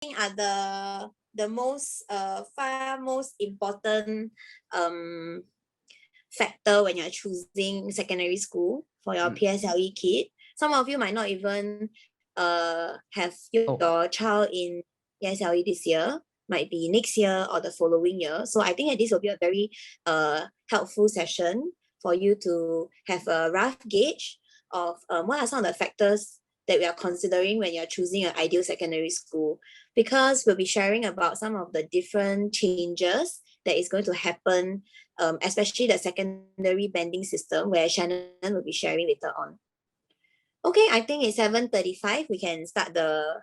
are the most far most important um factor when you're choosing secondary school for your PSLE kid. Some of you might not even have Oh, your child in PSLE this year, might be next year or the following year. So I think that this will be a very helpful session for you to have a rough gauge of what are some of the factors that we are considering when you're choosing an ideal secondary school, because we'll be sharing about some of the different changes that is going to happen, especially the secondary banding system, where Shannon will be sharing later on. Okay, I think it's 7:35. We can start the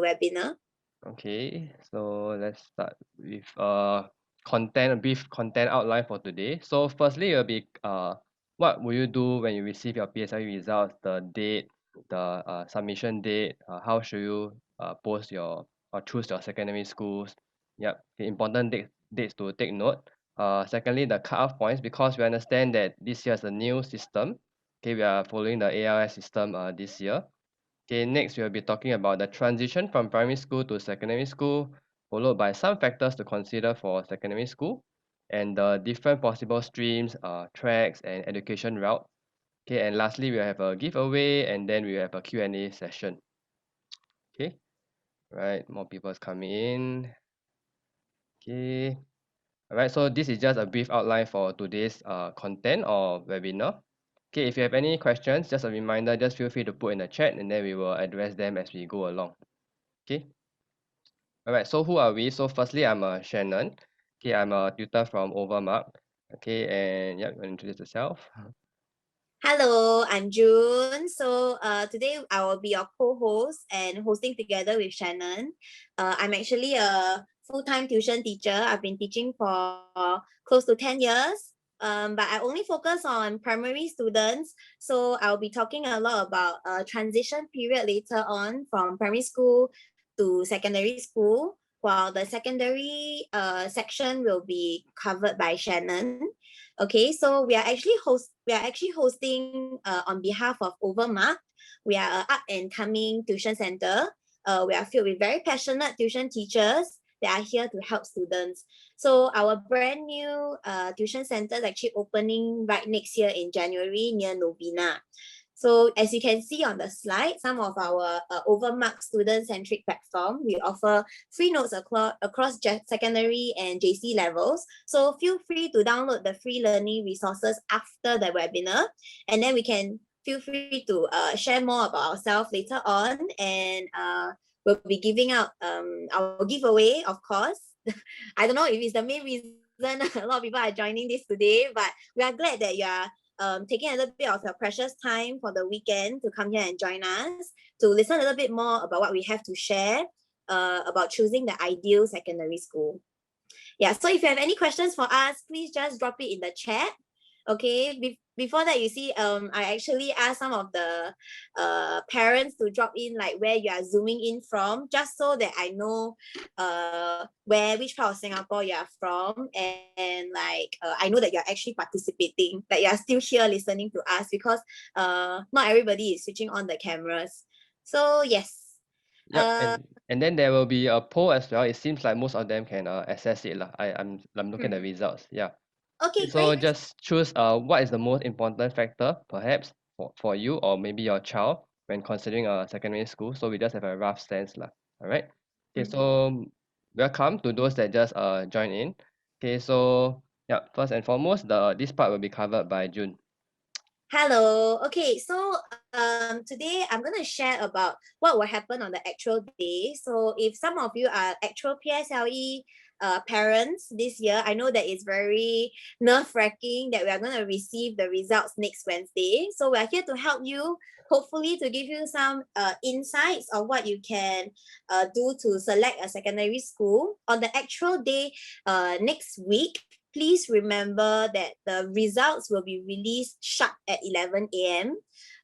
webinar. okay. So let's start with a brief content outline for today. So firstly, it'll be what will you do when you receive your PSLE results, the date, the submission date, how should you post your or choose your secondary schools. Yep, the important dates to take note. Secondly, the cutoff points, because we understand that this year is a new system. Okay, we are following the ALS system this year. Okay, next we'll be talking about the transition from primary school to secondary school, followed by some factors to consider for secondary school, and the different possible streams, tracks, and education route. Okay, and lastly, we'll have a giveaway, and then we'll have a Q&A session. Okay, right, more people's coming in. Okay, all right, so this is just a brief outline for today's content or webinar. Okay, if you have any questions, just a reminder, just feel free to put in the chat, and then we will address them as we go along. Okay. All right, so who are we? So firstly, I'm Shannon. Okay, I'm a tutor from Overmark. Okay, and yeah, introduce yourself. Hello, I'm June. So today I will be your co-host and hosting together with Shannon. I'm actually a full-time tuition teacher. I've been teaching for close to 10 years. But I only focus on primary students. So I'll be talking a lot about a transition period later on from primary school to secondary school, while the secondary section will be covered by Shannon. Okay, so we are actually hosting on behalf of Overmark. We are an up and coming tuition center. We are filled with very passionate tuition teachers that are here to help students. So our brand new tuition center is actually opening right next year in January near Novena. So as you can see on the slide, some of our Overmark student-centric platform, we offer free notes across secondary and JC levels. So feel free to download the free learning resources after the webinar, and then we can feel free to share more about ourselves later on, and we'll be giving out our giveaway, of course. I don't know if it's the main reason a lot of people are joining this today, but we are glad that you are taking a little bit of your precious time for the weekend to come here and join us to listen a little bit more about what we have to share about choosing the ideal secondary school. Yeah, so if you have any questions for us, please just drop it in the chat. Okay, before that, you see, I actually asked some of the parents to drop in like where you are zooming in from, just so that I know which part of Singapore you are from, and like I know that you're actually participating, that you are still here listening to us, because not everybody is switching on the cameras. So yes. Yep, and then there will be a poll as well. It seems like most of them can access it lah. I'm looking at the results. Yeah. Okay, Okay, so great. just choose what is the most important factor perhaps for you or maybe your child when considering a secondary school. So we just have a rough sense lah. All right. Okay, so welcome to those that just join in. Okay, so yeah, first and foremost, this part will be covered by June. Hello. Okay, so today I'm gonna share about what will happen on the actual day. So if some of you are actual PSLE parents this year, I know that it's very nerve-wracking that we are gonna receive the results next Wednesday. So we are here to help you, hopefully to give you some insights of what you can do to select a secondary school on the actual day next week. Please remember that the results will be released sharp at 11 a.m.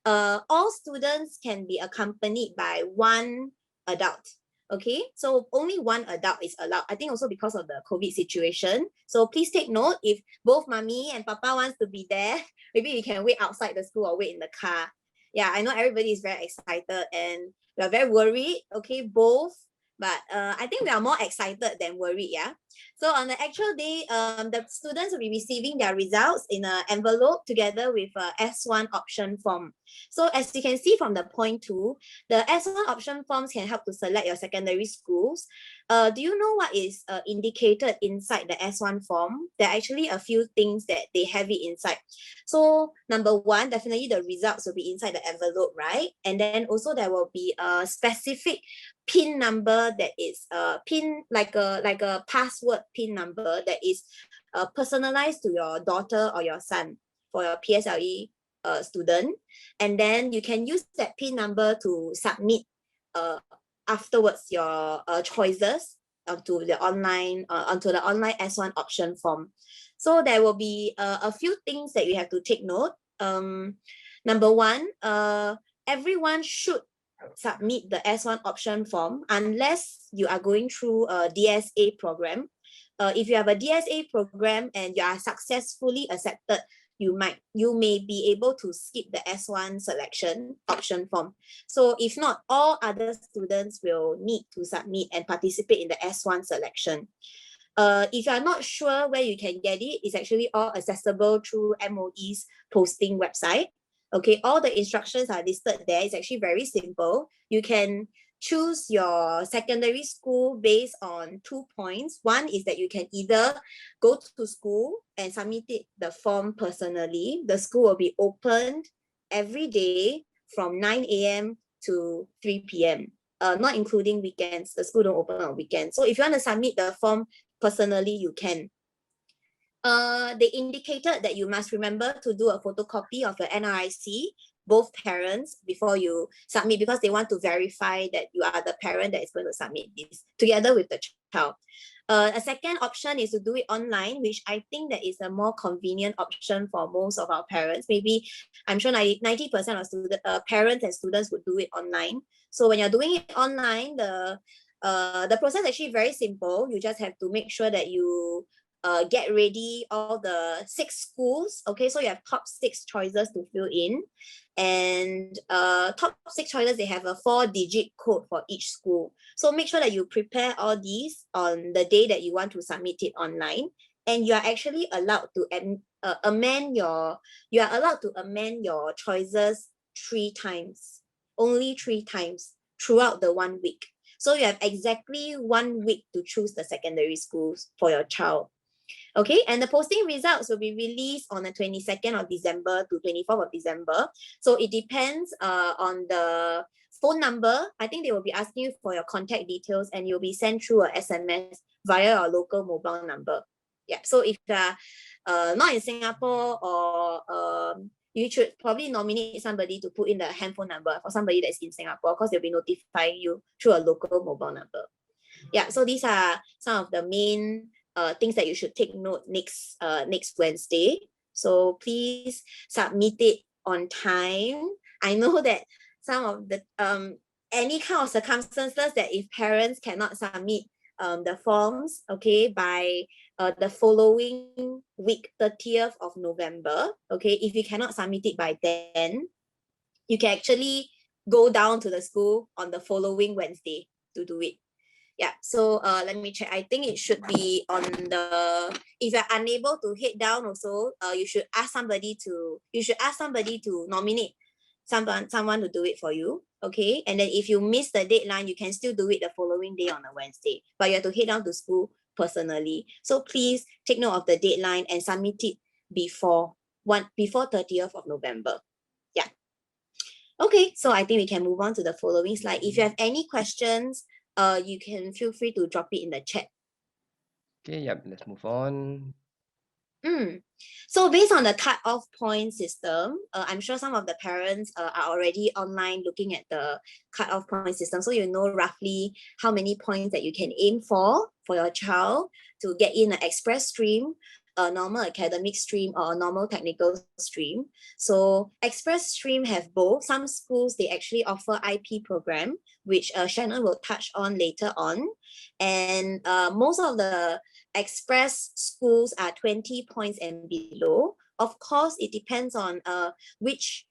All students can be accompanied by one adult. Okay, so only one adult is allowed. I think also because of the COVID situation. So please take note, if both mommy and papa wants to be there, maybe we can wait outside the school or wait in the car. Yeah, I know everybody is very excited and we are very worried. Okay, both But I think we are more excited than worried, yeah. So on the actual day, the students will be receiving their results in an envelope together with a S1 option form. So as you can see from the point 2, the S1 option forms can help to select your secondary schools. Do you know what is indicated inside the S1 form? There are actually a few things that they have it inside. So number 1, definitely the results will be inside the envelope, right? And then also there will be a specific PIN number that is PIN like a password PIN number that is personalized to your daughter or your son for your PSLE student. And then you can use that PIN number to submit afterwards your choices onto the online S1 option form. So there will be a few things that you have to take note. Number 1, everyone should submit the S1 option form unless you are going through a DSA program. If you have a DSA program and you are successfully accepted, you may be able to skip the S1 selection option form. So if not, all other students will need to submit and participate in the S1 selection. If you are not sure where you can get it, it's actually all accessible through MOE's posting website. Okay, all the instructions are listed there. It's actually very simple. You can choose your secondary school based on 2 points. One is that you can either go to school and submit the form personally. The school will be opened every day from 9 a.m. to 3 p.m. Not including weekends. The school don't open on weekends. So if you want to submit the form personally, you can. They indicated that you must remember to do a photocopy of your NRIC, both parents, before you submit, because they want to verify that you are the parent that is going to submit this together with the child. A second option is to do it online, which I think that is a more convenient option for most of our parents. Maybe I'm sure 90% of student, parents and students would do it online. So when you're doing it online, the process is actually very simple. You just have to make sure that you get ready all the 6 schools. Okay, so you have top 6 choices to fill in, and top 6 choices, they have a 4-digit code for each school. So make sure that you prepare all these on the day that you want to submit it online, and you are actually allowed to amend your choices 3 times, only 3 times throughout the 1 week. So you have exactly 1 week to choose the secondary schools for your child. Okay, and the posting results will be released on the 22nd of December to 24th of December. So it depends on the phone number. I think they will be asking you for your contact details, and you'll be sent through a SMS via your local mobile number. Yeah, so if you are not in Singapore, or you should probably nominate somebody to put in the handphone number for somebody that's in Singapore, because they'll be notifying you through a local mobile number. Yeah, so these are some of the main things that you should take note next Wednesday. So please submit it on time. I know that some of the any kind of circumstances that if parents cannot submit the forms, okay, by the following week, 30th of November, okay, if you cannot submit it by then, you can actually go down to the school on the following Wednesday to do it. Yeah, so let me check. I think it should be on the, if you're unable to head down also, you should ask somebody to nominate someone to do it for you. Okay, and then if you miss the deadline, you can still do it the following day on a Wednesday, but you have to head down to school personally. So please take note of the deadline and submit it before 30th of November. Yeah. Okay, so I think we can move on to the following slide. If you have any questions, you can feel free to drop it in the chat. Okay, yep, let's move on. So based on the cut-off point system, I'm sure some of the parents are already online looking at the cut-off point system. So you know roughly how many points that you can aim for your child to get in an express stream, a normal academic stream, or a normal technical stream. So express stream have both. Some schools, they actually offer IP program, which Shannon will touch on later on. And most of the express schools are 20 points and below. Of course, it depends on which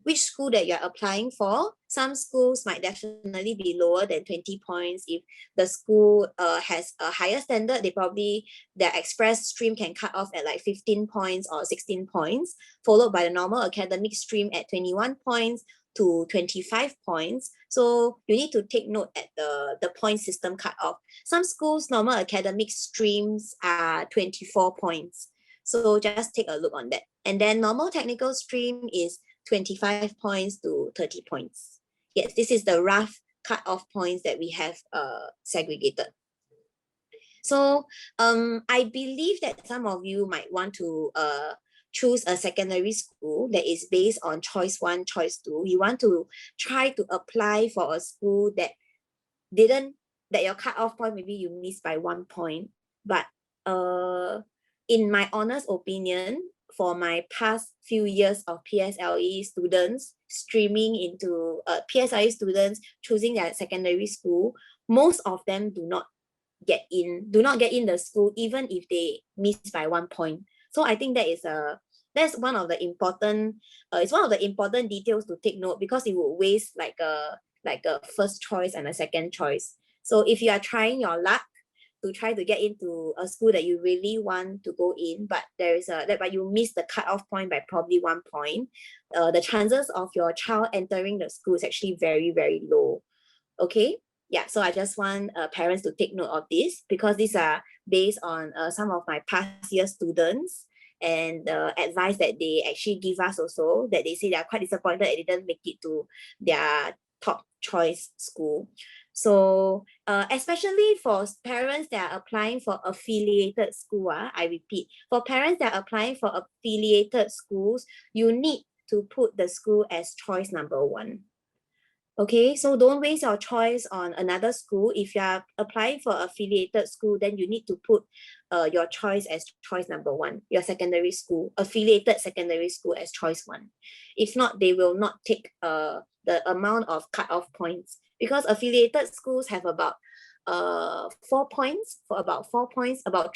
which school that you're applying for. Some schools might definitely be lower than 20 points. If the school has a higher standard, their express stream can cut off at like 15 points or 16 points, followed by the normal academic stream at 21 points to 25 points. So you need to take note at the point system cutoff. Some schools, normal academic streams are 24 points. So just take a look on that. And then normal technical stream is 25 points to 30 points. Yes, this is the rough cut-off points that we have segregated. So I believe that some of you might want to choose a secondary school that is based on choice 1, choice 2. You want to try to apply for a school that your cut-off point, maybe you missed by 1 point. But in my honest opinion, for my past few years of PSLE students streaming into PSLE students choosing their secondary school, most of them do not get in the school even if they miss by 1 point. So I think that's one of the important it's one of the important details to take note, because it will waste like a first choice and a second choice. So if you are trying your luck to try to get into a school that you really want to go in, but but you miss the cutoff point by probably 1 point, the chances of your child entering the school is actually very, very low. Okay. Yeah, so I just want parents to take note of this, because these are based on some of my past year students and advice that they actually give us also, that they say they are quite disappointed they didn't make it to their top choice school. So especially for parents that are applying for affiliated school, I repeat, for parents that are applying for affiliated schools, you need to put the school as choice number 1. Okay, so don't waste your choice on another school. If you are applying for affiliated school, then you need to put your choice as choice number 1, your secondary school, affiliated secondary school as choice 1. If not, they will not take the amount of cutoff points, because affiliated schools have about 4 points, about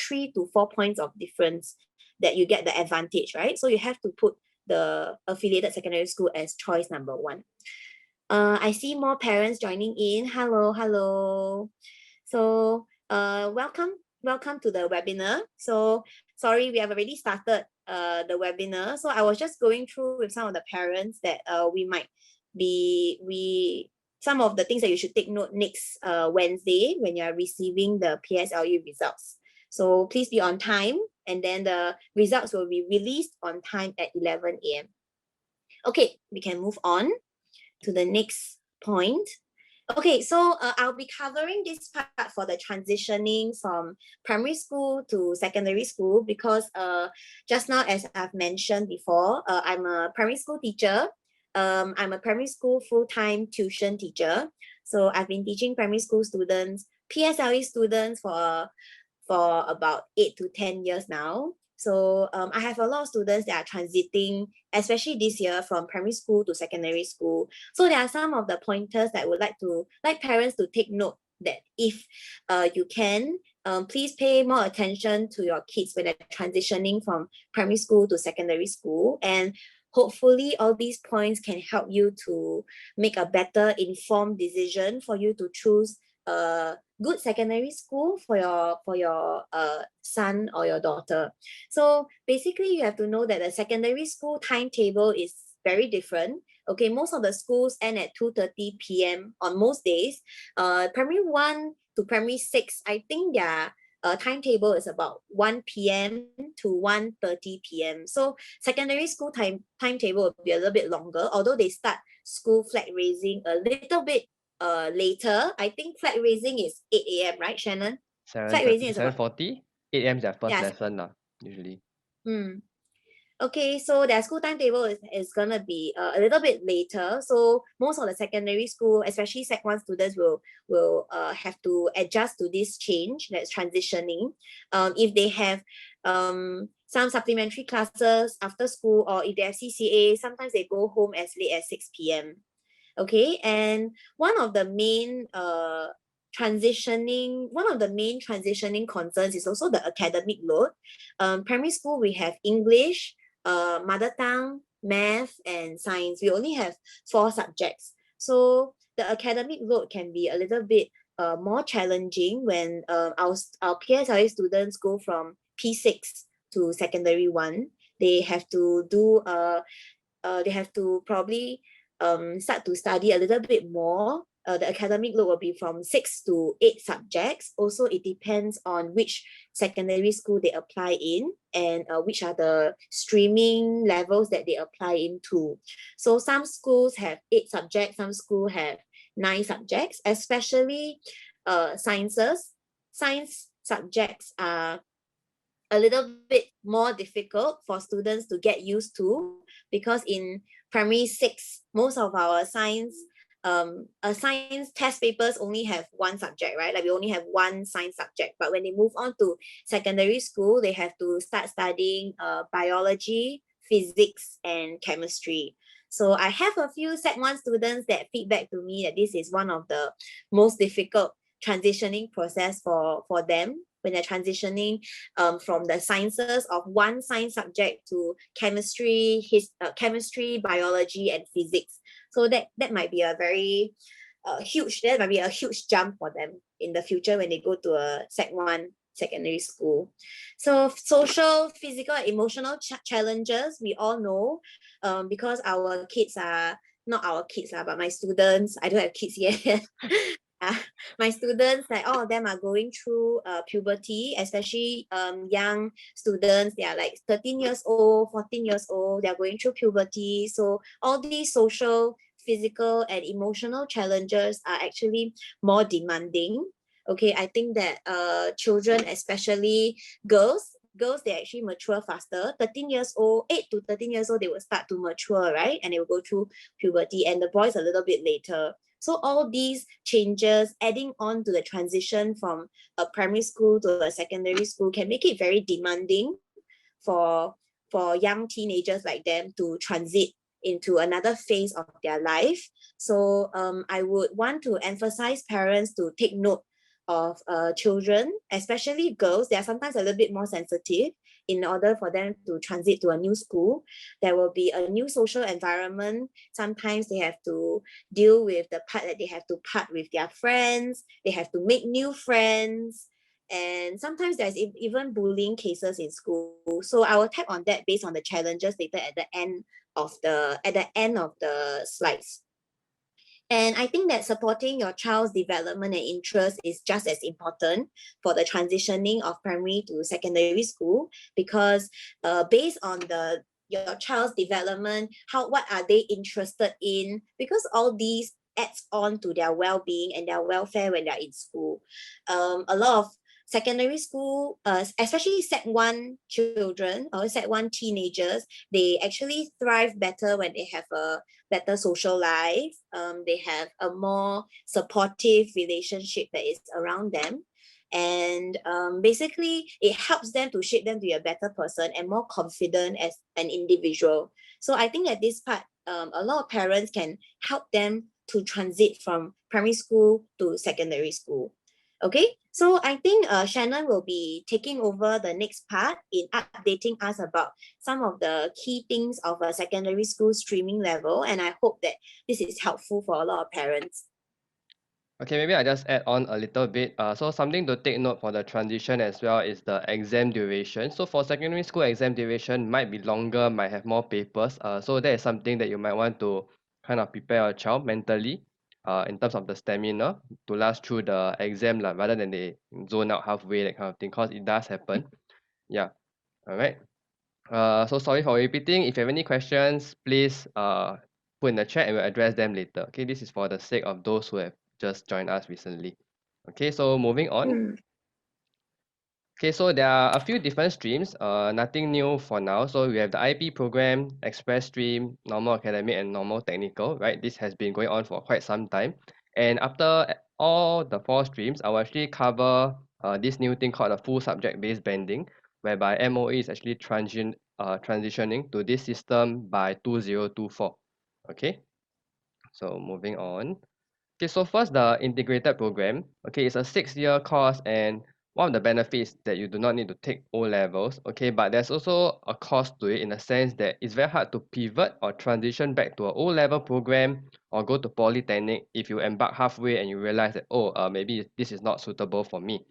3 to 4 points of difference that you get the advantage, right? So you have to put the affiliated secondary school as choice number 1. I see more parents joining in. Hello. So welcome to the webinar. So sorry, we have already started the webinar. So I was just going through with some of the parents that some of the things that you should take note next Wednesday when you are receiving the PSLE results. So please be on time, and then the results will be released on time at 11 a.m. Okay, we can move on to the next point. Okay, so I'll be covering this part for the transitioning from primary school to secondary school, because just now, as I've mentioned before, I'm a primary school teacher. I'm a primary school full-time tuition teacher. So I've been teaching primary school students, PSLE students for about 8 to 10 years now. So I have a lot of students that are transiting, especially this year, from primary school to secondary school. So there are some of the pointers that I would like parents to take note, that if you can, please pay more attention to your kids when they're transitioning from primary school to secondary school. And hopefully all these points can help you to make a better informed decision for you to choose a good secondary school for your son or your daughter. So basically, you have to know that the secondary school timetable is very different. Okay, most of the schools end at 2:30 p.m. on most days. Primary 1 to primary 6, I think their timetable is about 1 p.m. to 1:30 p.m. So secondary school timetable will be a little bit longer, although they start school flag raising a little bit later. I think flag raising is 8 a.m., right, Shannon? Flag raising 7:30, is about 7:40, 8 a.m. is their first yeah. lesson lah, usually. Okay, so their school timetable is gonna be a little bit later. So most of the secondary school, especially Sec 1 students, will have to adjust to this change that's transitioning. If they have some supplementary classes after school, or if they have CCA, sometimes they go home as late as 6 p.m. Okay, and one of the main transitioning concerns is also the academic load. Primary school, we have English, mother tongue, math, and science. We only have 4 subjects. So the academic load can be a little bit more challenging when our PSLE students go from P6 to secondary 1. They have to do they have to probably start to study a little bit more. The academic load will be from 6 to 8 subjects. Also, it depends on which secondary school they apply in and which are the streaming levels that they apply into. So some schools have 8 subjects, some schools have 9 subjects, especially sciences. Science subjects are a little bit more difficult for students to get used to, because in primary 6 most of our science test papers only have 1 subject, right? Like we only have 1 science subject, but when they move on to secondary school, they have to start studying biology, physics, and chemistry. So I have a few Sec 1 students that feedback to me that this is one of the most difficult transitioning process for them when they're transitioning from the sciences of 1 science subject to chemistry, biology, and physics. So that might be a very that might be a huge jump for them in the future when they go to a Sec 1 secondary school. So social, physical, and emotional challenges, we all know, because our kids are not our kids lah, but my students, I don't have kids yet. My students, like all of them are going through puberty, especially young students. They are like 13 years old, 14 years old. They're going through puberty. So all these social, physical, and emotional challenges are actually more demanding. Okay, I think that children, especially girls, they actually mature faster. 13 years old, 8 to 13 years old, they will start to mature, right? And they will go through puberty, and the boys a little bit later. So all these changes adding on to the transition from a primary school to a secondary school can make it very demanding for young teenagers like them to transit into another phase of their life. So I would want to emphasize parents to take note of children, especially girls. They are sometimes a little bit more sensitive in order for them to transit to a new school. There will be a new social environment. Sometimes they have to deal with the part that they have to part with their friends. They have to make new friends. And sometimes there's even bullying cases in school. So I will tap on that based on the challenges later at the end of the slides. And I think that supporting your child's development and interest is just as important for the transitioning of primary to secondary school, because based on your child's development, what are they interested in? Because all these adds on to their well-being and their welfare when they're in school. A lot of secondary school, especially Sec 1 children or Sec 1 teenagers, they actually thrive better when they have a better social life. They have a more supportive relationship that is around them. And basically, it helps them to shape them to be a better person and more confident as an individual. So I think at this part, a lot of parents can help them to transit from primary school to secondary school. Okay, so I think Shannon will be taking over the next part in updating us about some of the key things of a secondary school streaming level, and I hope that this is helpful for a lot of parents. Okay, maybe I just add on a little bit. So something to take note for the transition as well is the exam duration. So for secondary school, exam duration might be longer, might have more papers. So that is something that you might want to kind of prepare your child mentally, in terms of the stamina to last through the exam lah, rather than they zone out halfway, that kind of thing, because it does happen. Yeah. All right. So sorry for repeating. If you have any questions, please put in the chat and we'll address them later. Okay, this is for the sake of those who have just joined us recently. Okay, so moving on. Okay, so there are a few different streams, nothing new for now. So we have the IP program, express stream, normal academic, and normal technical, right? This has been going on for quite some time. And after all the 4 streams, I will actually cover this new thing called a full subject-based banding, whereby MOE is actually transitioning to this system by 2024. Okay, so moving on. Okay, so first the integrated program. Okay, it's a 6-year course, and one of the benefits that you do not need to take O levels, okay, but there's also a cost to it in the sense that it's very hard to pivot or transition back to a O level program or go to polytechnic if you embark halfway and you realize that, maybe this is not suitable for me.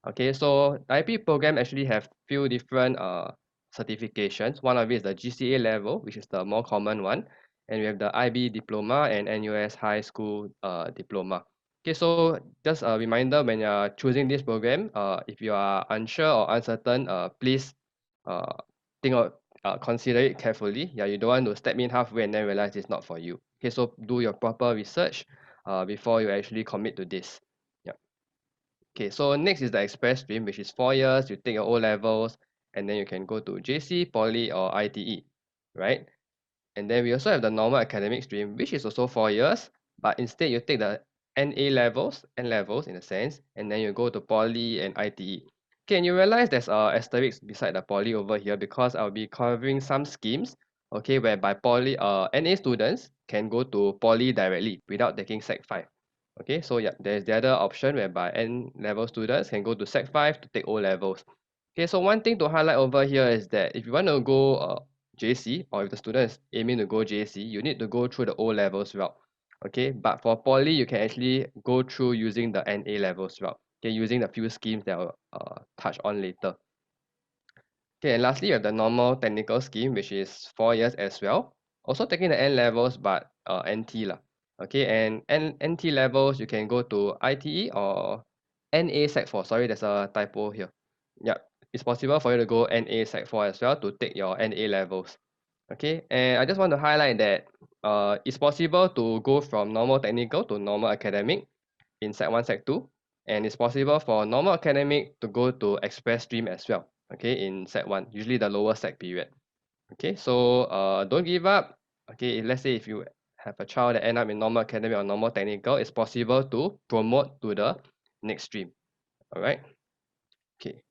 Okay, so the IP program actually have few different certifications. One of it is the GCA level, which is the more common one, and we have the IB diploma and NUS high school diploma. Okay, so just a reminder when you're choosing this program, if you are unsure or uncertain, please uh, consider it carefully. Yeah, you don't want to step in halfway and then realize it's not for you. Okay, so do your proper research before you actually commit to this. Yeah. Okay, so next is the express stream, which is 4 years. You take your O levels, and then you can go to JC, Poly, or ITE, right? And then we also have the normal academic stream, which is also 4 years, but instead you take the N levels in a sense, and then you go to Poly and ITE. Okay, and you realize there's a asterisk beside the Poly over here because I'll be covering some schemes, okay, whereby NA students can go to Poly directly without taking Sec 5. Okay, so yeah, there's the other option whereby N level students can go to Sec 5 to take O levels. Okay, so one thing to highlight over here is that if you want to go JC, or if the student is aiming to go JC, you need to go through the O levels route. Okay, but for Poly, you can actually go through using the NA levels route. Okay, using the few schemes that I'll touch on later. Okay, and lastly, you have the normal technical scheme, which is 4 years as well. Also taking the N levels, but NT lah. Okay, and NT levels, you can go to ITE or NA Sec 4. Sorry, there's a typo here. Yep, it's possible for you to go NA Sec 4 as well to take your NA levels. Okay, and I just want to highlight that it's possible to go from normal technical to normal academic in Sec 1, Sec 2, and it's possible for normal academic to go to express stream as well, okay, in Sec 1, usually the lower Sec period. Okay, so don't give up. Okay, let's say if you have a child that end up in normal academic or normal technical, it's possible to promote to the next stream. All right. Okay.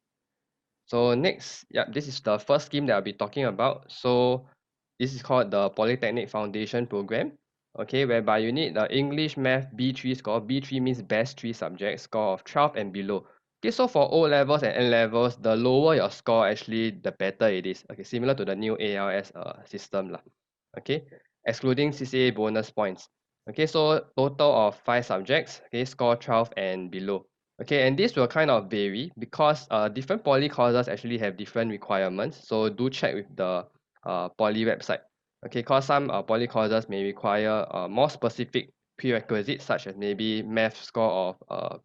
So next, yeah, this is the first scheme that I'll be talking about. So this is called the Polytechnic Foundation Program, okay, whereby you need the English Math B3 score. B3 means best 3 subjects, score of 12 and below. Okay, so for O levels and N levels, the lower your score, actually, the better it is. Okay, similar to the new ALS system lah. Okay, excluding CCA bonus points. Okay, so total of 5 subjects. Okay, score 12 and below. Okay, and this will kind of vary because different poly courses actually have different requirements. So do check with the poly website. Okay, because some poly courses may require more specific prerequisites, such as maybe math score of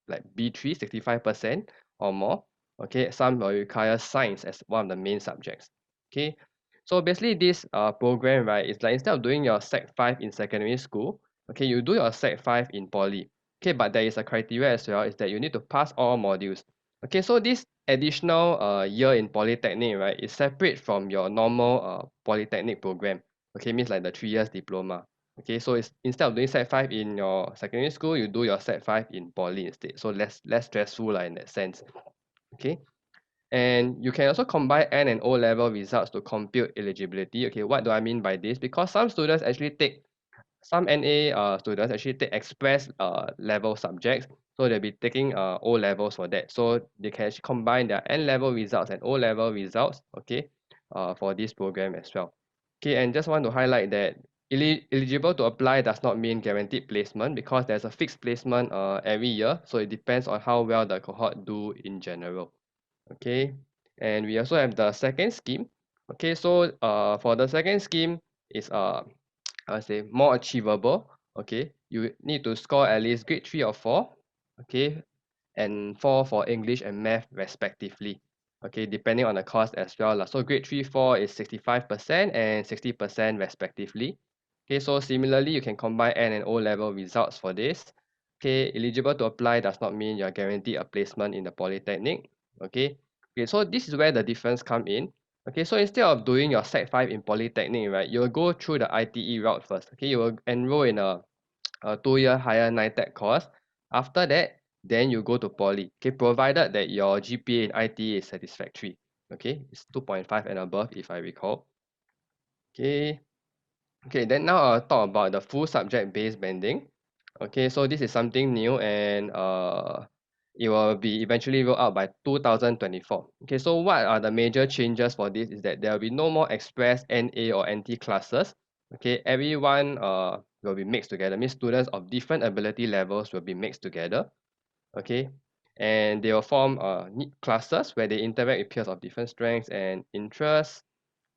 like B3, 65% or more. Okay, some will require science as one of the main subjects. Okay, so basically this program, right, is like instead of doing your Sec 5 in secondary school, okay, you do your Sec 5 in poly. Okay, but there is a criteria as well, is that you need to pass all modules. Okay, so this additional year in polytechnic, right, is separate from your normal polytechnic program. Okay, means like the 3 years diploma. Okay, so it's instead of doing Sec 5 in your secondary school, you do your Sec 5 in poly instead. So less stressful like in that sense. Okay. And you can also combine N and O level results to compute eligibility. Okay, what do I mean by this? Because some NA students actually take express level subjects, so they'll be taking O levels for that. So they can actually combine their N level results and O level results, okay, for this program as well. Okay, and just want to highlight that eligible to apply does not mean guaranteed placement because there's a fixed placement every year, so it depends on how well the cohort do in general. Okay, and we also have the second scheme. Okay, so for the second scheme is I would say more achievable. Okay, you need to score at least grade 3 or 4. Okay, and 4 for English and Math respectively. Okay, depending on the course as well lah. So grade 3, 4 is 65% and 60% respectively. Okay, so similarly, you can combine N and O level results for this. Okay, eligible to apply does not mean you're guaranteed a placement in the polytechnic. Okay, so this is where the difference come in. Okay, so instead of doing your Sec 5 in polytechnic, right, you will go through the ITE route first. Okay, you will enroll in a 2-year higher NITEC course. After that, then you go to poly. Okay, provided that your GPA in ITE is satisfactory. Okay, it's 2.5 and above if I recall. Okay, then now I'll talk about the full subject based banding. Okay, so this is something new and it will be eventually rolled out by 2024. Okay, so what are the major changes for this is that there will be no more express NA or NT classes. Okay, everyone will be mixed together. Means students of different ability levels will be mixed together. Okay, and they will form classes where they interact with peers of different strengths and interests.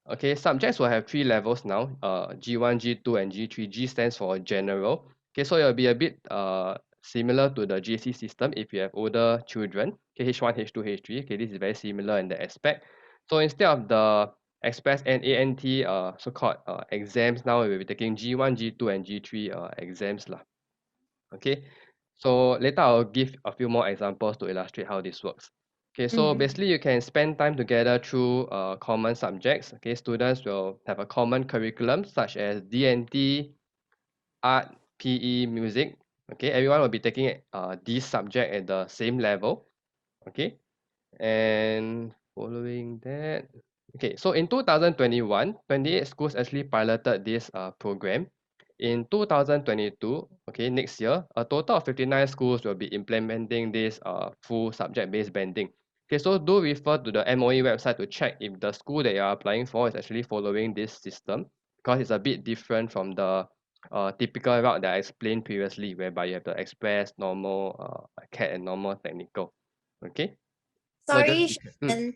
Okay, subjects will have three levels now, G1, G2, and G3. G stands for general. Okay, so it will be a bit similar to the GC system if you have older children. Okay, H1, H2, H3. Okay, this is very similar in that aspect. So instead of the express NANT so-called exams, now we will be taking G1, G2, and G3 exams lah. Okay, so later I'll give a few more examples to illustrate how this works. Okay, so basically you can spend time together through common subjects. Okay, students will have a common curriculum such as D&T, art, PE, music. Okay, everyone will be taking this subject at the same level. Okay, and following that, okay, so in 2021, 28 schools actually piloted this program. In 2022, okay, next year, a total of 59 schools will be implementing this full subject-based banding. Okay, so do refer to the MOE website to check if the school that you are applying for is actually following this system, because it's a bit different from the typical route that I explained previously, whereby you have the express, normal, CAT, and normal technical. Okay. So just Sorry, recap. Shannon.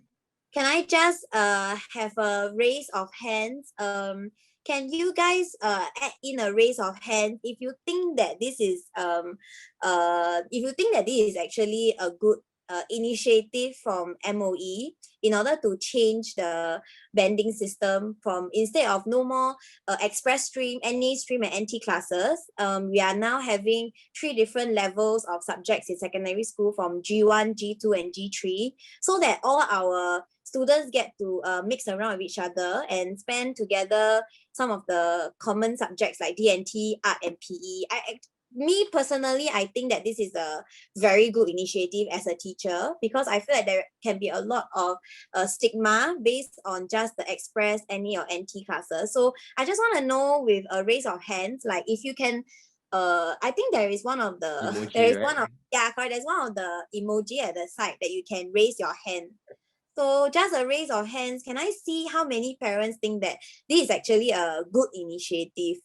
Can I just have a raise of hands? Can you guys add in a raise of hands if you think that this is actually a good initiative from MOE in order to change the banding system from, instead of no more express stream, NA stream, and NT classes, we are now having three different levels of subjects in secondary school from G1, G2, and G3, so that all our students get to mix around with each other and spend together some of the common subjects like D&T, art, and PE. Me personally, I think that this is a very good initiative as a teacher, because I feel like there can be a lot of stigma based on just the express, NA, or NT classes. So I just want to know, with a raise of hands, like if you can, I think there is one of the there Emoji, is right? one of yeah, correct. There's one of the emoji at the side that you can raise your hand. So just a raise of hands, can I see how many parents think that this is actually a good initiative?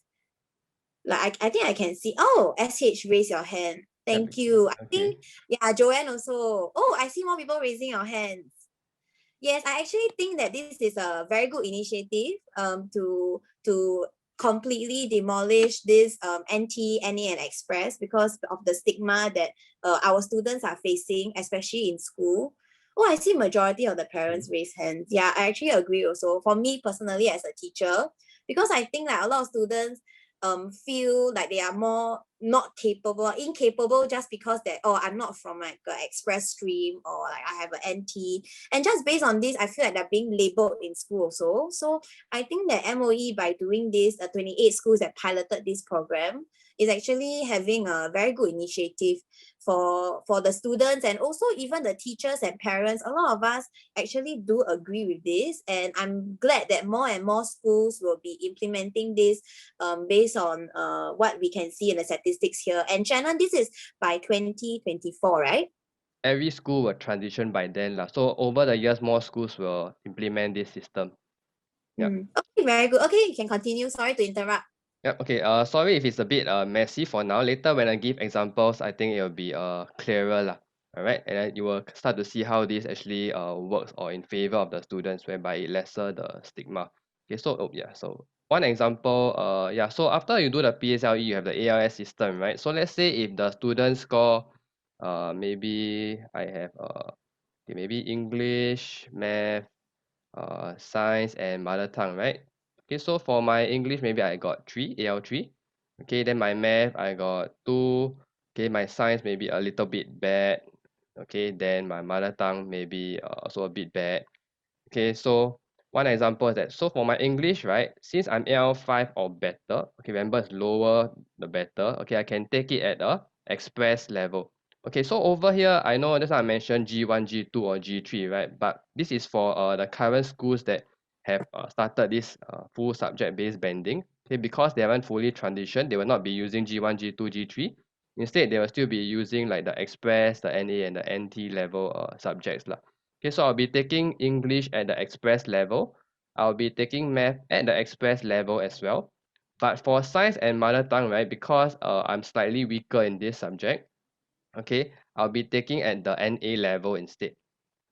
Like I think I can see. Oh, SH, raise your hand. Yep. Thank you. I Okay. think, yeah, Joanne also. Oh, I see more people raising your hands. Yes, I actually think that this is a very good initiative to completely demolish this NT, NA, and Express, because of the stigma that our students are facing, especially in school. Oh, I see majority of the Okay. parents raise hands. Yeah, I actually agree also. For me personally as a teacher, because I think that a lot of students feel like they are more not capable, incapable, just because that, oh, I'm not from like a express stream, or like I have an NT, and just based on this, I feel like they're being labeled in school also. So I think that MOE, by doing this, 28 schools that piloted this program, is actually having a very good initiative for the students, and also even the teachers and parents. A lot of us actually do agree with this, and I'm glad that more and more schools will be implementing this based on what we can see in the statistics here. And Shannon, this is by 2024, right? Every school will transition by then lah. So over the years, more schools will implement this system. Yeah. Okay, very good. Okay, you can continue. Sorry to interrupt. Yep. Okay. Sorry if it's a bit messy for now. Later when I give examples, I think it will be clearer lah. Alright, and then you will start to see how this actually works or in favor of the students, whereby it lesser the stigma. Okay. So yeah. So one example. Yeah. So after you do the PSLE, you have the ALS system, right? So let's say if the student score, maybe I have okay, maybe English, Math, science, and mother tongue, right? Okay, so for my English, maybe I got 3, AL3. Okay, then my Math, I got 2. Okay, my science maybe a little bit bad. Okay, then my mother tongue maybe also a bit bad. Okay, so one example is that, so for my English, right, since I'm AL5 or better, okay, remember it's lower the better, okay, I can take it at a express level. Okay, so over here, I know just I mentioned G1, G2, or G3, right? But this is for the current schools that have started this full subject-based banding. Okay, because they haven't fully transitioned, they will not be using G1, G2, G3. Instead, they will still be using like the express, the NA, and the NT level subjects lah. Okay, so I'll be taking English at the express level. I'll be taking math at the express level as well. But for science and mother tongue, right, because I'm slightly weaker in this subject, okay, I'll be taking at the NA level instead.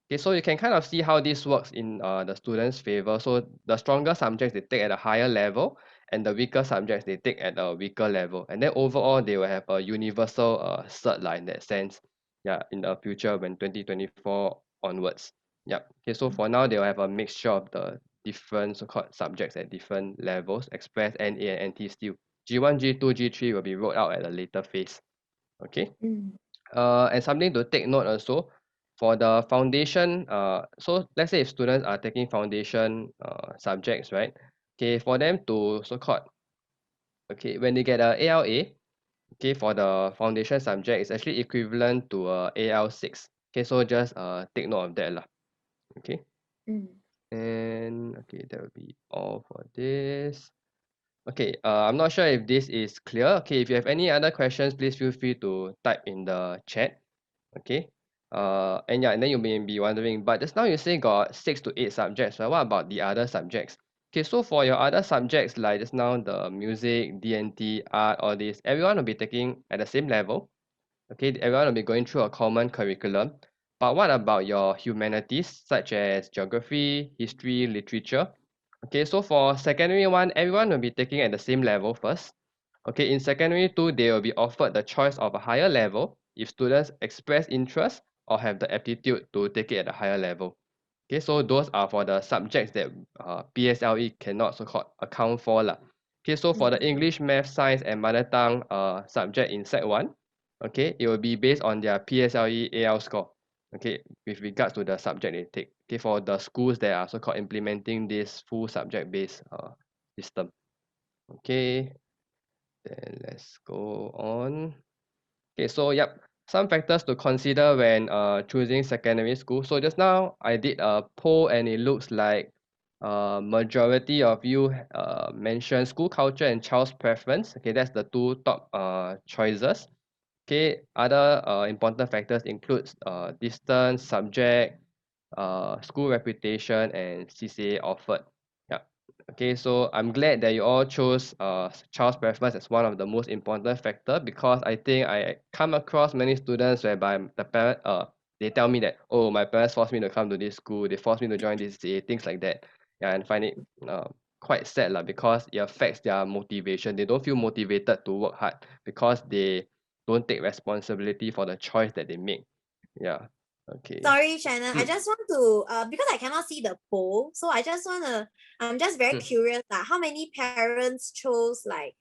Okay, so you can kind of see how this works in the students' favor. So the stronger subjects they take at a higher level, and the weaker subjects they take at a weaker level. And then overall, they will have a universal cert lah in that sense. Yeah, in the future when 2024 onwards. Yep. Okay, so for now, they will have a mixture of the different so-called subjects at different levels, express, NA, and NT still. G1, G2, G3 will be rolled out at a later phase. Okay. Mm. And something to take note also for the foundation. So let's say if students are taking foundation subjects, right? Okay, for them to so-called, okay, when they get a ALA, okay, for the foundation subject, it's actually equivalent to a AL6. Okay, so just take note of that lah. Okay, Mm. and okay, that will be all for this. Okay, I'm not sure if this is clear. Okay, if you have any other questions, please feel free to type in the chat. Okay. And yeah, and then you may be wondering, but just now you say got 6 to 8 subjects, right? What about the other subjects? Okay, so for your other subjects, like just now the music, DNT, art, all this, everyone will be taking at the same level. Okay, everyone will be going through a common curriculum. But what about your humanities, such as geography, history, literature? Okay, so for secondary one, everyone will be taking at the same level first. Okay, in secondary two, they will be offered the choice of a higher level if students express interest or have the aptitude to take it at a higher level. Okay, so those are for the subjects that PSLE cannot so-called account for lah. Okay, so for the Mm. English, Math, Science, and Mother Tongue subject in Sec 1, okay, it will be based on their PSLE AL score, okay, with regards to the subject they take. Okay, for the schools that are so-called implementing this full subject-based system. Okay, then let's go on. Okay, so yep, some factors to consider when choosing secondary school. So just now I did a poll and it looks like majority of you mentioned school culture and child's preference. Okay, that's the two top choices. Okay, other important factors includes distance, subject, school reputation, and CCA offered. Yeah. Okay, so I'm glad that you all chose child's preference as one of the most important factor, because I think I come across many students whereby the parent they tell me that, oh, my parents forced me to come to this school, they forced me to join this CCA, things like that. Yeah, and find it quite sad lah, because it affects their motivation. They don't feel motivated to work hard because they don't take responsibility for the choice that they make. Yeah. Okay. Sorry, Shannon. I Mm, just want to because I cannot see the poll, so I'm just very mm. curious how many parents chose like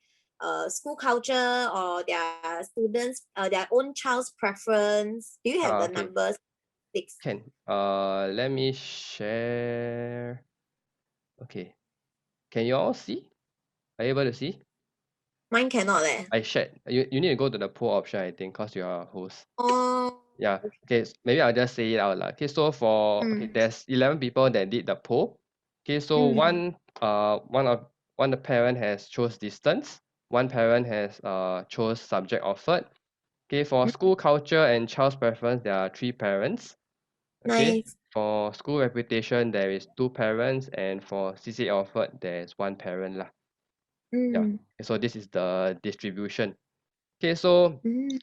school culture or their students their own child's preference. Do you have the Okay. numbers? Six. Can. Let me share. Okay. Can you all see? Are you able to see? Mine cannot leh. I shared. You need to go to the poll option, I think, because you are a host. Oh, Yeah. Okay. Maybe I'll just say it out lah. Okay. So for okay, mm, there's 11 people that did the poll. Okay. So mm, one the parent has chose distance. One parent has chose subject offered. Okay. For mm, school culture and child's preference, there are 3 parents. Okay. nice. For school reputation, there is 2 parents, and for CCA offered, there is 1 parent lah. Yeah. Mm, So this is the distribution. Okay, so mm,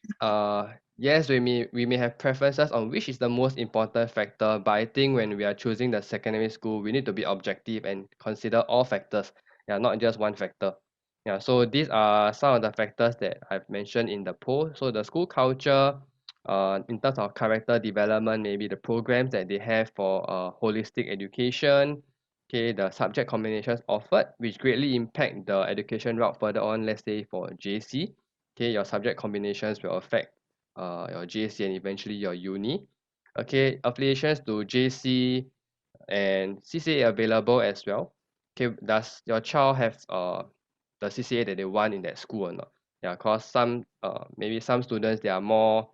yes, we may have preferences on which is the most important factor, but I think when we are choosing the secondary school, we need to be objective and consider all factors. Yeah, not just one factor. Yeah, so these are some of the factors that I've mentioned in the poll. So the school culture, in terms of character development, maybe the programs that they have for holistic education, okay, the subject combinations offered, which greatly impact the education route further on, let's say for JC. Okay, your subject combinations will affect your JC and eventually your uni. Okay, affiliations to JC and CCA available as well. Okay, does your child have the CCA that they want in that school or not? Yeah, cause some maybe some students they are more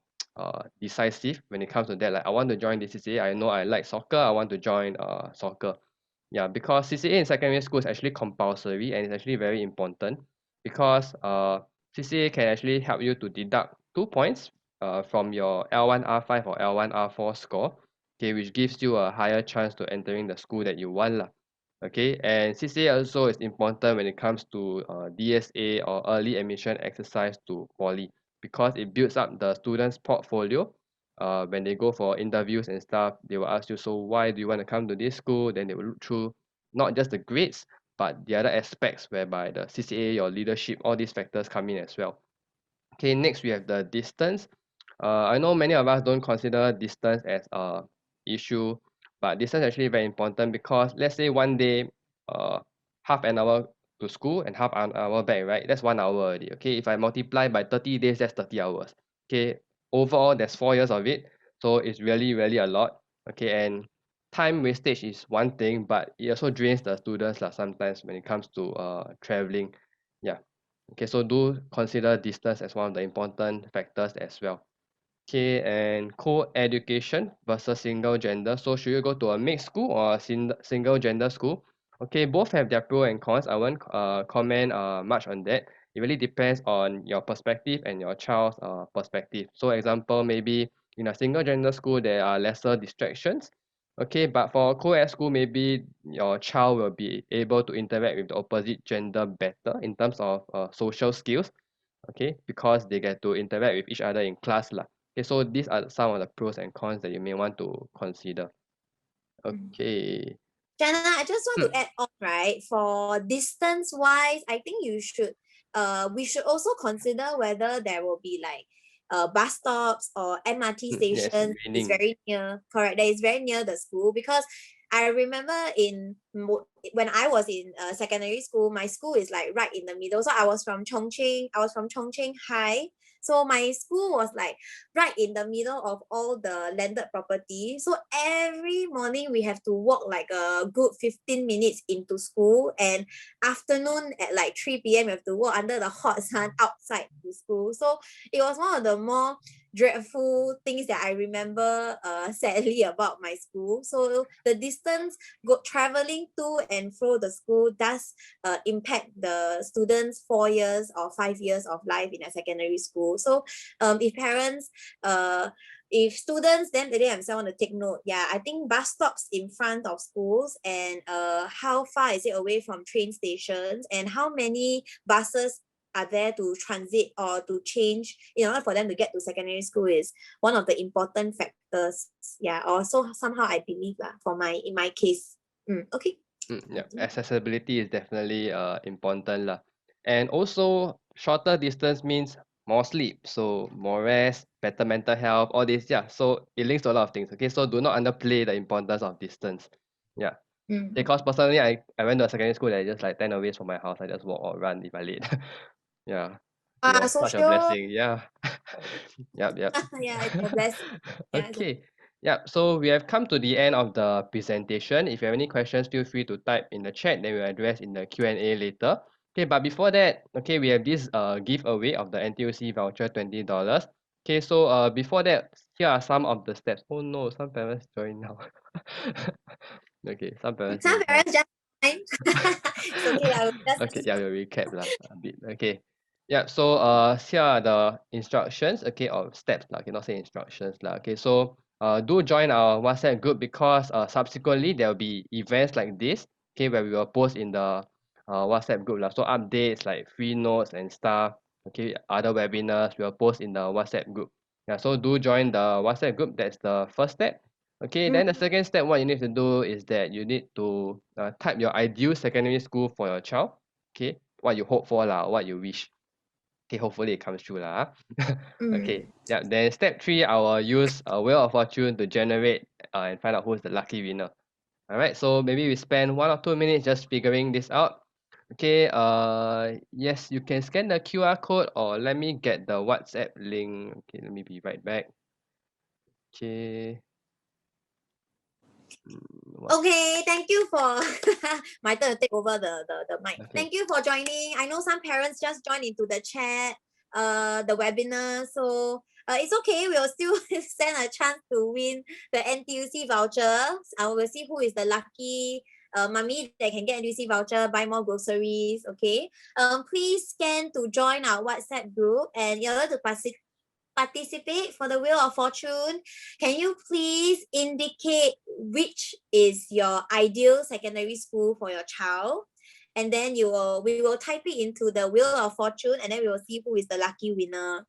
decisive when it comes to that. Like I want to join the CCA. I know I like soccer. I want to join soccer. Yeah, because CCA in secondary school is actually compulsory and it's actually very important because CCA can actually help you to deduct 2 points from your L1 R5 or L1 R4 score, okay, which gives you a higher chance to entering the school that you want lah. Okay, and CCA also is important when it comes to DSA or early admission exercise to poly, because it builds up the students' portfolio. When they go for interviews and stuff, they will ask you, so why do you want to come to this school? Then they will look through not just the grades, but the other aspects whereby the CCA, your leadership, all these factors come in as well. Okay, next we have the distance. I know many of us don't consider distance as a issue, but distance is actually very important, because let's say one day, uh, half an hour to school and half an hour back, right? That's 1 hour already. Okay, if I multiply by 30 days, that's 30 hours. Okay, overall, there's 4 years of it, so it's really, really a lot. Okay, and time wastage is one thing, but it also drains the students lah sometimes when it comes to traveling. Yeah. Okay, so do consider distance as one of the important factors as well. Okay, and co-education versus single gender. So should you go to a mixed school or a single gender school? Okay, both have their pros and cons. I won't comment much on that. It really depends on your perspective and your child's perspective. So example, maybe in a single gender school, there are lesser distractions. Okay, but for co-ed school, maybe your child will be able to interact with the opposite gender better in terms of social skills. Okay, because they get to interact with each other in class lah. Okay, so these are some of the pros and cons that you may want to consider. Okay. Jana, I just want to Mm, add on, right? For distance wise, I think we should also consider whether there will be like bus stops or MRT yes, stations is raining. very near, correct? That is very near the school, because I remember when I was in secondary school, my school is like right in the middle. So I was from Chongqing High. So my school was like right in the middle of all the landed property. So every morning we have to walk like a good 15 minutes into school, and afternoon at like 3 p.m. we have to walk under the hot sun outside the school. So it was one of the more dreadful things that I remember sadly about my school. So the distance traveling to and fro the school does impact the students' 4 years or 5 years of life in a secondary school. So if parents if students then they themselves want to take note, yeah, I think bus stops in front of schools, and how far is it away from train stations, and how many buses are there to transit or to change in order for them to get to secondary school is one of the important factors. Yeah, or so somehow I believe lah, in my case. Okay. Yeah, accessibility is definitely important lah. And also, shorter distance means more sleep, so more rest, better mental health, all this. Yeah, so it links to a lot of things. Okay, so do not underplay the importance of distance. Yeah. Because personally, I went to a secondary school that is just like 10 away from my house. I just walk or run if I late. Yeah. It was such a Social. blessing. Yeah. Yep, yep. Yeah, it's a blessing. Yeah, it's a Okay. Yep. So we have come to the end of the presentation. If you have any questions, feel free to type in the chat, then we'll address in the Q&A later. Okay, but before that, okay, we have this giveaway of the NTUC voucher, $20. Okay, so before that, here are some of the steps. Oh no, some parents join now. Okay, some parents some join now. parents just fine. It's okay. I will Okay, just yeah, we'll recap lah a bit. Okay. Yeah, so here are the instructions, okay, or steps lah. Okay, not say instructions lah. Okay, so do join our WhatsApp group, because subsequently there will be events like this, okay, where we will post in the WhatsApp group lah. So updates like free notes and stuff, okay, other webinars we will post in the WhatsApp group. Yeah, so do join the WhatsApp group. That's the first step. Okay, then the second step, what you need to do is that you need to type your ideal secondary school for your child. Okay, what you hope for lah, what you wish. Okay, hopefully it comes true lah. Okay, yeah. Then step 3, I will use a wheel of fortune to generate and find out who's the lucky winner. All right, so maybe we spend 1 or 2 minutes just figuring this out. Okay, yes, you can scan the QR code, or let me get the WhatsApp link. Okay, let me be right back. Okay. Okay, thank you for my turn to take over the mic. Okay. Thank you for joining. I know some parents just joined into the chat, the webinar. So it's okay. We'll still stand a chance to win the NTUC voucher. I will see who is the lucky mummy that can get NTUC voucher, buy more groceries. Okay. Please scan to join our WhatsApp group, and in order to participate participate for the Wheel of Fortune, can you please indicate which is your ideal secondary school for your child? And then we will type it into the Wheel of Fortune, and then we will see who is the lucky winner.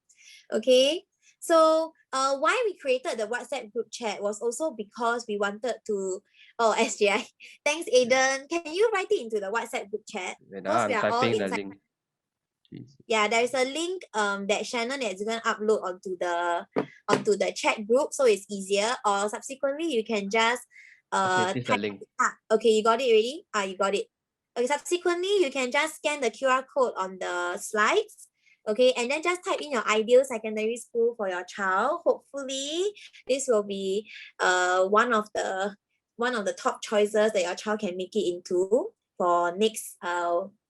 Okay. So why we created the WhatsApp group chat was also because we wanted to, SGI. Thanks, Aiden. Can you write it into the WhatsApp group chat? Because we I'm are all typing the inside. link. Jeez. Yeah, there is a link that Shannon is going to upload onto the chat group, so it's easier. Or subsequently, you can just Okay, this is the type. link. Okay, you got it already. You got it. Okay, subsequently, you can just scan the QR code on the slides. Okay, and then just type in your ideal secondary school for your child. Hopefully, this will be one of the top choices that your child can make it into for next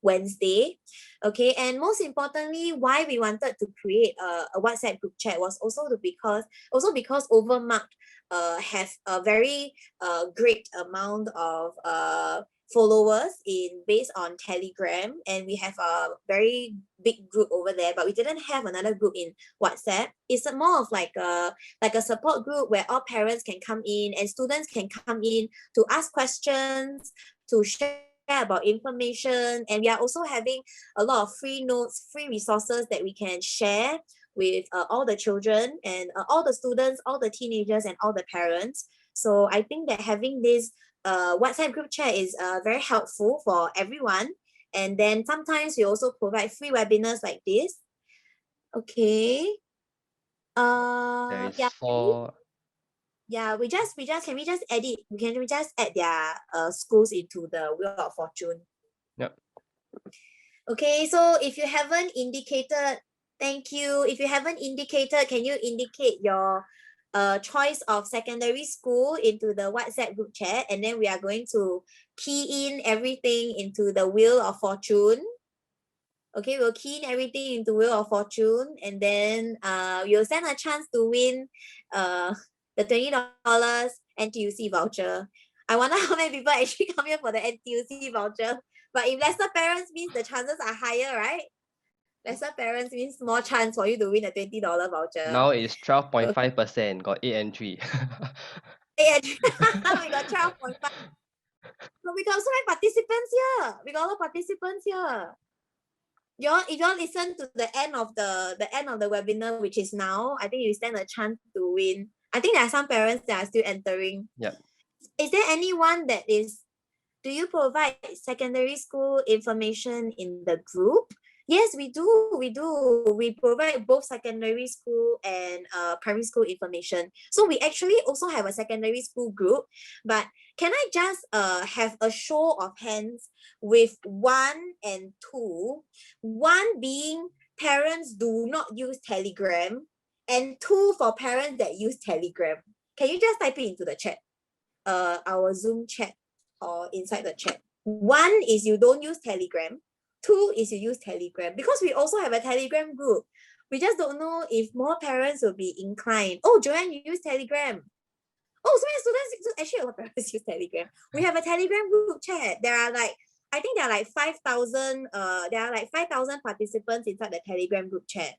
Wednesday. Okay, and most importantly, why we wanted to create a WhatsApp group chat was because Overmarked has a very great amount of followers based on Telegram, and we have a very big group over there, but we didn't have another group in WhatsApp. It's more of like a support group where all parents can come in and students can come in to ask questions, to share about information, and we are also having a lot of free notes, free resources that we can share with all the children and all the students, all the teenagers, and all the parents. So I think that having this WhatsApp group chat is very helpful for everyone. And then sometimes we also provide free webinars like this. Okay. There is Yeah. 4. Yeah, can we just edit? Can we just add their schools into the Wheel of Fortune? Yep. Okay, so if you haven't indicated, thank you. If you haven't indicated, can you indicate your choice of secondary school into the WhatsApp group chat? And then we are going to key in everything into the Wheel of Fortune. Okay, we'll key in everything into Wheel of Fortune, and then you'll stand a chance to win the $20 NTUC voucher. I wonder how many people actually come here for the NTUC voucher. But if lesser parents means the chances are higher, right? Lesser parents means more chance for you to win a $20 voucher. Now it's Okay. 12.5%. Got 8 entry. Yeah, we got 12.5. So we got so many participants here. We got a lot of participants here. If y'all listen to the end of the webinar, which is now, I think you stand a chance to win. I think there are some parents that are still entering. Yep. Is there anyone do you provide secondary school information in the group? Yes, we do. We provide both secondary school and primary school information. So we actually also have a secondary school group. But can I just have a show of hands with 1 and 2? 1 being parents do not use Telegram, and 2 for parents that use Telegram. Can you just type it into the chat? Our Zoom chat or inside the chat. 1 is you don't use Telegram. 2 is you use Telegram, because we also have a Telegram group. We just don't know if more parents will be inclined. Oh, Joanne, you use Telegram. Oh, so many students, actually a lot of parents use Telegram. We have a Telegram group chat. I think there are like 5,000 participants inside the Telegram group chat.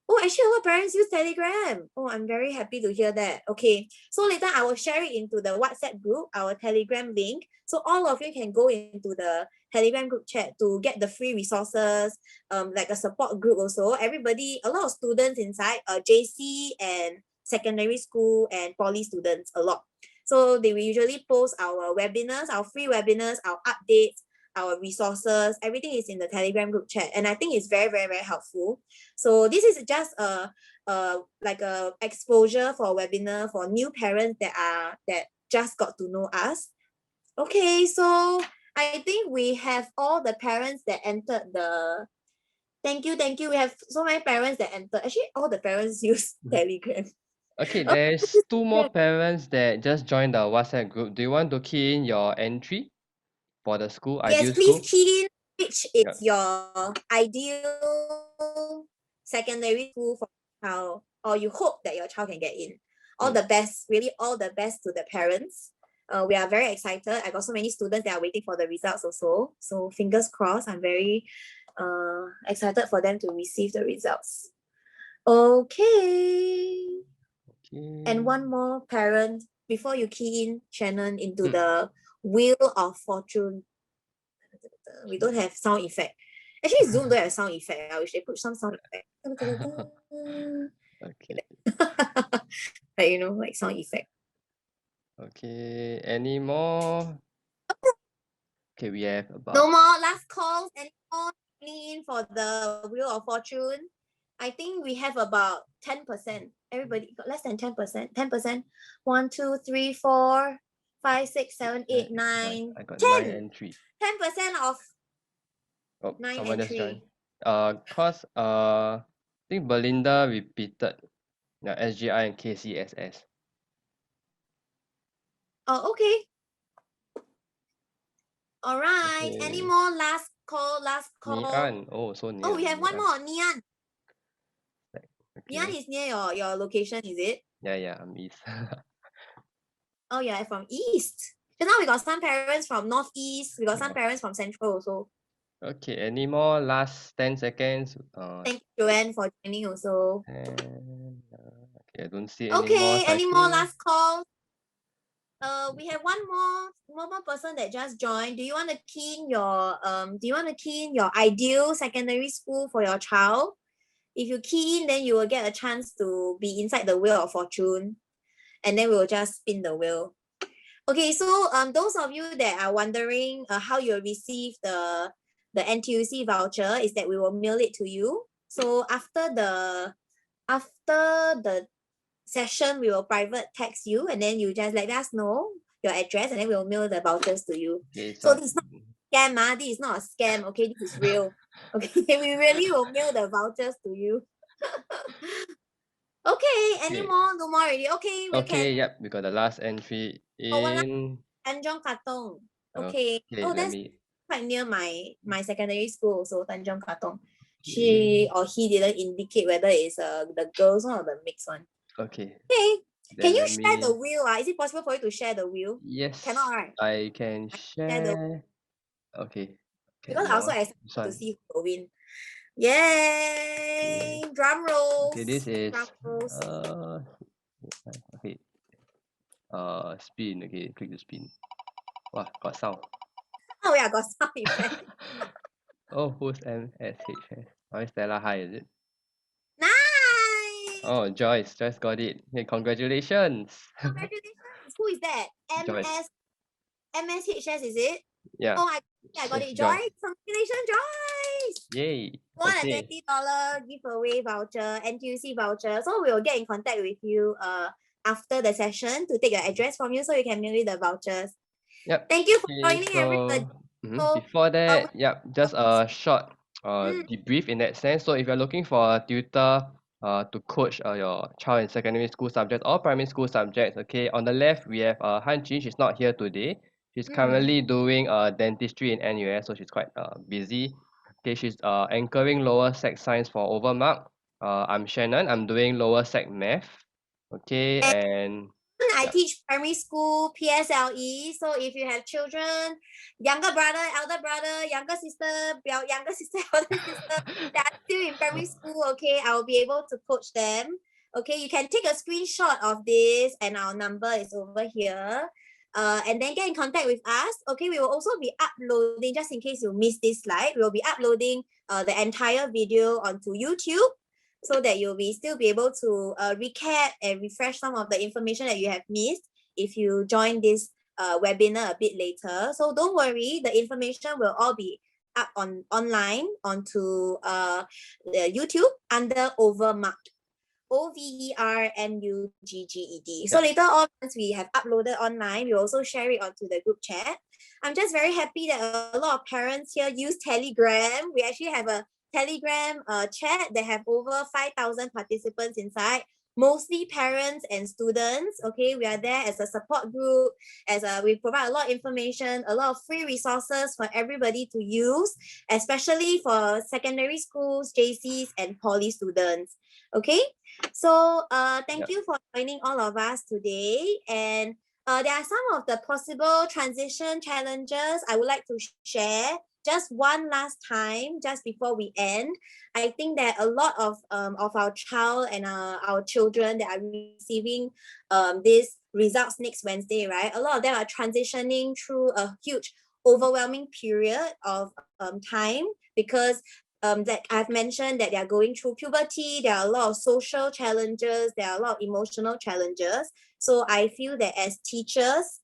Oh, actually, a lot of parents use Telegram. Oh, I'm very happy to hear that. Okay, so later I will share it into the WhatsApp group, our Telegram link. So all of you can go into the Telegram group chat to get the free resources, like a support group also. Everybody, a lot of students inside, JC and secondary school and poly students, a lot. So they will usually post our webinars, our free webinars, our updates, our resources, everything is in the Telegram group chat. And I think it's very, very, very helpful. So this is just like a exposure for a webinar for new parents that just got to know us. Okay, so I think we have all the parents that entered the. Thank you. We have so many parents that entered. Actually, all the parents use Telegram. Okay, there's 2 more parents that just joined the WhatsApp group. Do you want to key in your entry for the school, Yes, ideal please school? key in which is Yep. your ideal secondary school for your child, or you hope that your child can get in. All the best, really all the best to the parents. We are very excited. I got so many students that are waiting for the results also. So fingers crossed. I'm very excited for them to receive the results. Okay. Okay. And one more parent before you key in Shannon into the Wheel of Fortune. We don't have sound effect. Actually, Zoom don't have sound effect. I wish they put some sound effect. Okay. Like, you know, like sound effect. Okay. Any more? Okay, we have No about more last calls. Any more in for the Wheel of Fortune? I think we have about 10%. Everybody got less than 10%. 10%. 1, 2, 3, 4, 5, 6, 7, 8, 9, I got 9 10. and 3. 10% of Oh, 9 someone and just joined. 3. Cause I think Belinda repeated SGI and KCSS. Oh, okay. All right. Okay. Any more last call? Last call. Nian. Oh, so near. Oh, we have one more. Nian. Okay. Nian is near your location, is it? Yeah, I'm East. Oh, yeah, from East. So now we got some parents from Northeast. We got some parents from Central also. Okay, any more last 10 seconds? Thank you, Joanne, for joining also. And, okay, I don't see any more. Okay, any more typing. last calls? We have one more person that just joined. Do you want to key in your ideal secondary school for your child? If you key in, then you will get a chance to be inside the Wheel of Fortune. And then we will just spin the wheel. Okay, so those of you that are wondering how you'll receive the NTUC voucher is that we will mail it to you. So after the session, we will private text you, and then you just let us know your address, and then we will mail the vouchers to you. Okay, So this is not scam, this is not a scam. Okay, this is real. Okay, we really will mail the vouchers to you. Okay, any more? No more already. Okay, we can. Yep, we got the last entry Oh, one in. Tanjong Katong. Okay. Oh, that's quite near my secondary school, so Tanjong Katong. She or he didn't indicate whether it's the girls one or the mixed one. Okay. Okay. Can you let share the me- wheel? Is it possible for you to share the wheel? Yes. Cannot, right? I can Share the share. Okay. because I also excited to see who will win. Yay! Drum rolls. Okay, this is drum rolls. okay. Spin. Okay, click the spin. Wow, got sound. Oh yeah, got sound effect. Oh, who's MSHS? Oh, Stella, hi, is it? Nice! Oh, Joyce got it. Hey, congratulations. Congratulations! Who is that? Joyce. MSHS, is it? Yeah. Oh, I got it. Joyce, congratulations, Joyce! Yay. Won a $20 giveaway voucher, NTUC voucher. So we will get in contact with you after the session to take your address from you so you can mail me the vouchers. Yep. Thank you for joining everybody. So, before that, just a short debrief in that sense. So if you're looking for a tutor to coach your child in secondary school subjects or primary school subjects, okay, on the left we have Han Jin. She's not here today. She's currently doing dentistry in NUS, so she's quite busy. Okay, she's anchoring lower sec science for Overmark. I'm Shannon. I'm doing lower sec math. Okay, and I teach primary school PSLE. So if you have children, younger brother, elder brother, younger sister, elder sister that are still in primary school, okay, I'll be able to coach them. Okay, you can take a screenshot of this, and our number is over here. And then get in contact with us. Okay, we will also be uploading, just in case you missed this slide, we will be uploading the entire video onto YouTube, so that you'll still be able to recap and refresh some of the information that you have missed if you join this webinar a bit later. So don't worry, the information will all be up online onto the YouTube under Overmarked. OVERMUGGED. So later on, once we have uploaded online, we also share it onto the group chat. I'm just very happy that a lot of parents here use Telegram. We actually have a Telegram chat that have over 5,000 participants inside, mostly parents and students. Okay, we are there as a support group, we provide a lot of information, a lot of free resources for everybody to use, especially for secondary schools, JCs, and poly students. Okay, so thank you for joining all of us today. And there are some of the possible transition challenges I would like to share just one last time, just before we end, I think that a lot of our child and our children that are receiving these results next Wednesday, right? A lot of them are transitioning through a huge, overwhelming period of time because that I've mentioned that they are going through puberty. There are a lot of social challenges. There are a lot of emotional challenges. So I feel that as teachers,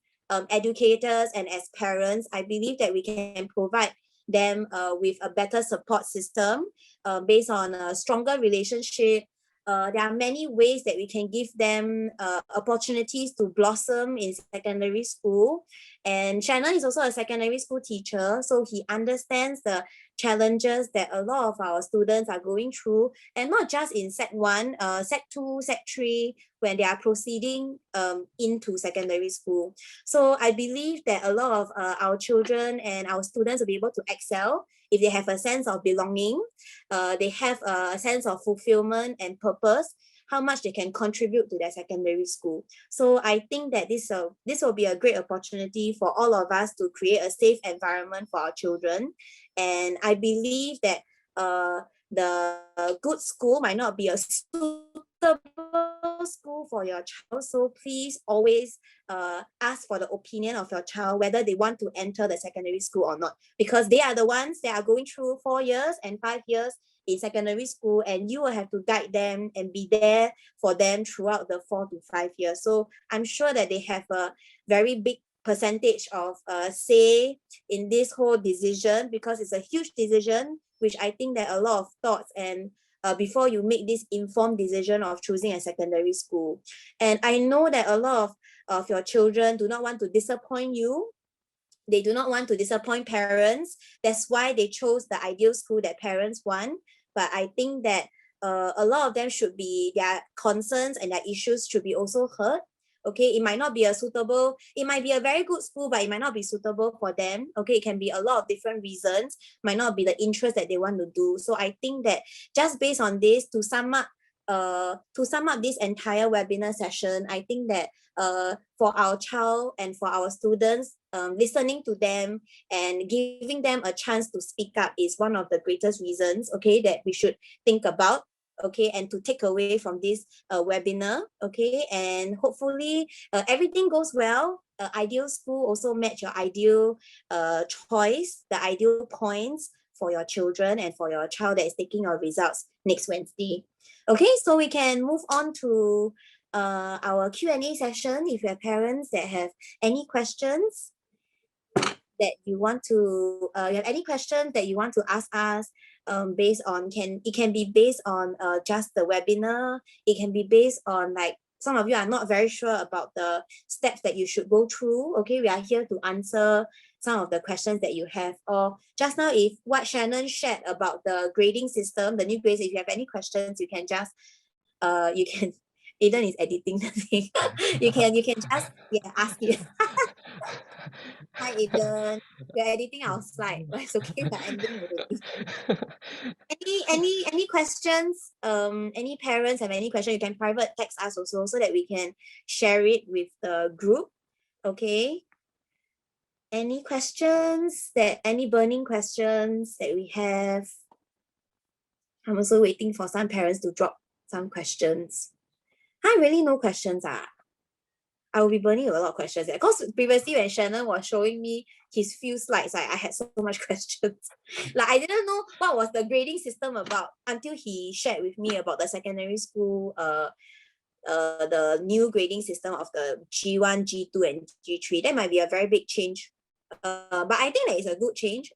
educators, and as parents, I believe that we can provide them with a better support system based on a stronger relationship. There are many ways that we can give them opportunities to blossom in secondary school. And Shannon is also a secondary school teacher, so he understands the challenges that a lot of our students are going through, and not just in Sec 1, Sec 2, Sec 3, when they are proceeding into secondary school. So I believe that a lot of our children and our students will be able to excel if they have a sense of belonging, they have a sense of fulfillment and purpose, how much they can contribute to their secondary school. So I think that this will be a great opportunity for all of us to create a safe environment for our children. And I believe that the good school might not be a suitable school for your child. So please always ask for the opinion of your child whether they want to enter the secondary school or not, because they are the ones that are going through 4 years and 5 years in secondary school, and you will have to guide them and be there for them throughout the 4 to 5 years. So I'm sure that they have a very big percentage of say in this whole decision, because it's a huge decision, which I think that a lot of thoughts and before you make this informed decision of choosing a secondary school. And I know that a lot of your children do not want to disappoint you. They do not want to disappoint parents. That's why they chose the ideal school that parents want. But I think that a lot of them should be, their concerns and their issues should be also heard. Okay, it might not be a suitable, it might be a very good school, but it might not be suitable for them. Okay, it can be a lot of different reasons, might not be the interest that they want to do. So I think that just based on this, to sum up this entire webinar session, I think that for our child and for our students, listening to them and giving them a chance to speak up is one of the greatest reasons, okay, that we should think about, okay, and to take away from this webinar, okay, and hopefully everything goes well. Ideal school also match your ideal choice, the ideal points for your children and for your child that is taking your results next Wednesday. Okay, so we can move on to our Q&A session. If you have parents that have any questions that you want to, you have any questions that you want to ask us, based on, it can be based on just the webinar. It can be based on, like, some of you are not very sure about the steps that you should go through. Okay, we are here to answer some of the questions that you have. Or just now, if what Shannon shared about the grading system, the new grades, if you have any questions, you can just you can, Aiden is editing the thing. you can just ask it. Hi Aiden, we're editing our slide, but it's okay, we're ending already. Any questions? Any parents have any question, you can private text us also so that we can share it with the group. Okay, any questions, any burning questions that we have? I'm also waiting for some parents to drop some questions. Hi, really no questions. I will be burning a lot of questions because previously when Shannon was showing me his few slides, I had so much questions. Like, I didn't know what was the grading system about until he shared with me about the secondary school, the new grading system of the G1, G2, and G3. That might be a very big change. But I think that is a good change.